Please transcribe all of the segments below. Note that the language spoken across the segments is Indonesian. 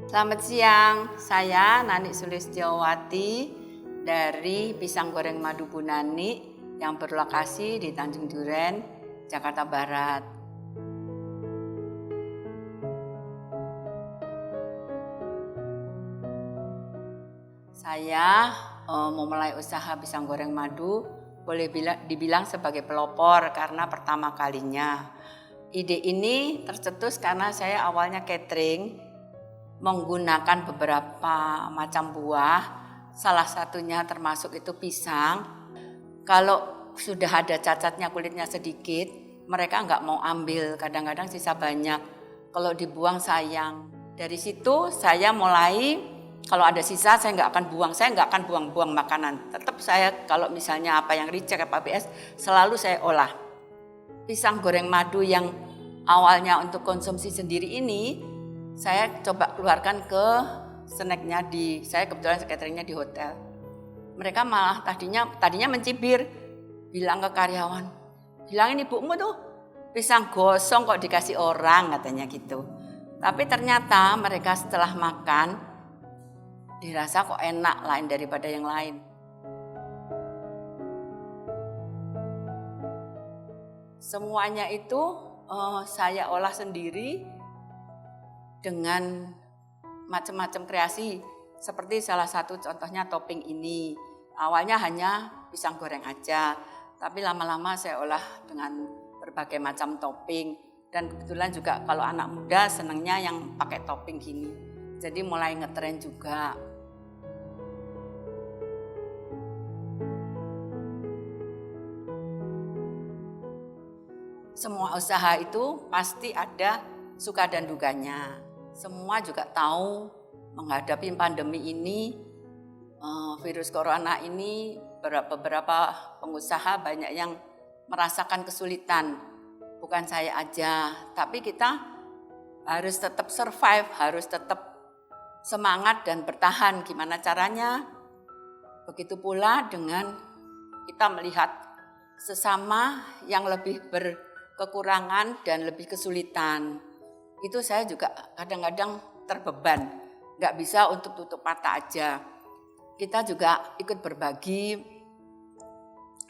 Selamat siang, saya Nani Sulistiawati dari Pisang Goreng Madu Bu Nani yang berlokasi di Tanjung Duren, Jakarta Barat. Saya memulai usaha pisang goreng madu, boleh dibilang sebagai pelopor karena pertama kalinya. Ide ini tercetus karena saya awalnya catering, menggunakan beberapa macam buah, salah satunya termasuk itu pisang. Kalau sudah ada cacatnya, kulitnya sedikit, mereka nggak mau ambil, kadang-kadang sisa banyak. Kalau dibuang sayang. Dari situ saya mulai, kalau ada sisa saya nggak akan buang, saya nggak akan buang-buang makanan. Tetap saya kalau misalnya apa yang reject apa BS, selalu saya olah. Pisang goreng madu yang awalnya untuk konsumsi sendiri ini, saya coba keluarkan ke snacknya saya kebetulan cateringnya di hotel. Mereka malah tadinya mencibir, bilang ke karyawan, bilangin ibumu tuh pisang gosong kok dikasih orang, katanya gitu. Tapi ternyata mereka setelah makan dirasa kok enak, lain daripada yang lain. Semuanya itu saya olah sendiri dengan macam-macam kreasi. Seperti salah satu contohnya topping ini. Awalnya hanya pisang goreng aja, tapi lama-lama saya olah dengan berbagai macam topping. Dan kebetulan juga kalau anak muda senangnya yang pakai topping gini. Jadi mulai ngetren juga. Semua usaha itu pasti ada suka dan duganya. Semua juga tahu menghadapi pandemi ini, virus corona ini, beberapa pengusaha banyak yang merasakan kesulitan. Bukan saya aja, tapi kita harus tetap survive, harus tetap semangat dan bertahan. Gimana caranya? Begitu pula dengan kita melihat sesama yang lebih berkekurangan dan lebih kesulitan. Itu saya juga kadang-kadang terbeban, nggak bisa untuk tutup mata aja. Kita juga ikut berbagi,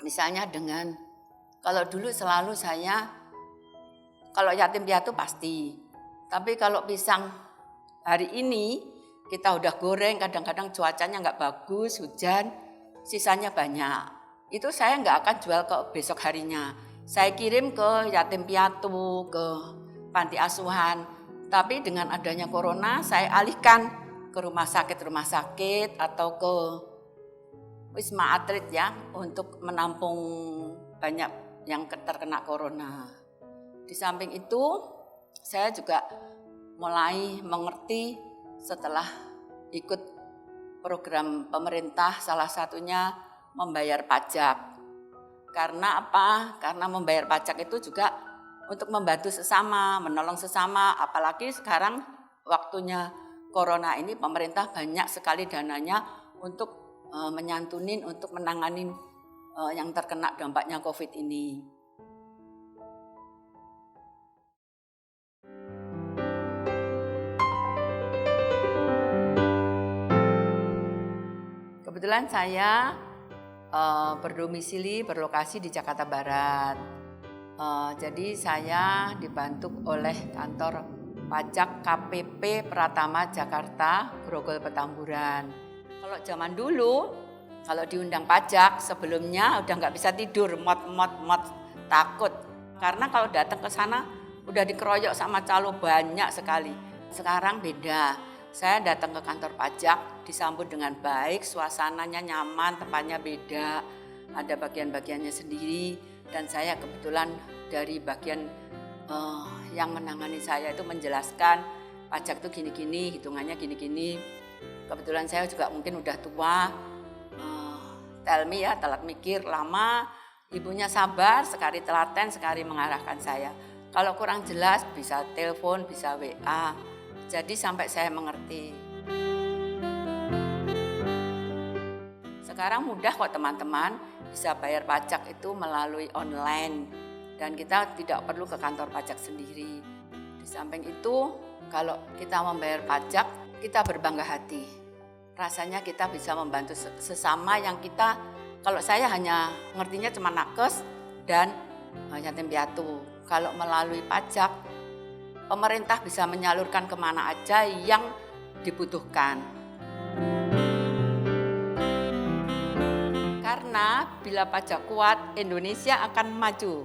misalnya dengan, kalau dulu selalu saya, kalau yatim piatu pasti, tapi kalau pisang hari ini kita udah goreng, kadang-kadang cuacanya nggak bagus, hujan, sisanya banyak. Itu saya nggak akan jual ke besok harinya. Saya kirim ke yatim piatu, ke panti asuhan. Tapi dengan adanya corona saya alihkan ke rumah sakit atau ke Wisma Atlet ya, untuk menampung banyak yang terkena corona. Di samping itu saya juga mulai mengerti setelah ikut program pemerintah, salah satunya membayar pajak. Karena apa? Karena membayar pajak itu juga untuk membantu sesama, menolong sesama. Apalagi sekarang waktunya corona ini pemerintah banyak sekali dananya untuk menyantunin, untuk menanganin yang terkena dampaknya COVID ini. Kebetulan saya berlokasi di Jakarta Barat. Jadi saya dibantu oleh kantor pajak KPP Pratama Jakarta, Grogol Petamburan. Kalau zaman dulu, kalau diundang pajak sebelumnya udah nggak bisa tidur, mot takut. Karena kalau datang ke sana udah dikeroyok sama calo banyak sekali. Sekarang beda. Saya datang ke kantor pajak, disambut dengan baik, suasananya nyaman, tempatnya beda, ada bagian-bagiannya sendiri, dan saya kebetulan dari bagian yang menangani saya itu menjelaskan pajak itu gini-gini, hitungannya gini-gini. Kebetulan saya juga mungkin udah tua, tell me ya, telat mikir lama, ibunya sabar, sekali telaten, sekali mengarahkan saya. Kalau kurang jelas bisa telepon, bisa WA. Jadi sampai saya mengerti. Sekarang mudah kok teman-teman, bisa bayar pajak itu melalui online. Dan kita tidak perlu ke kantor pajak sendiri. Di samping itu, kalau kita membayar pajak, kita berbangga hati. Rasanya kita bisa membantu sesama yang kita, kalau saya hanya ngertinya cuma nakes dan yatim piatu. Kalau melalui pajak, pemerintah bisa menyalurkan kemana aja yang dibutuhkan. Karena bila pajak kuat, Indonesia akan maju.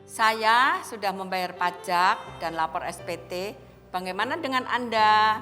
Saya sudah membayar pajak dan lapor SPT. Bagaimana dengan Anda?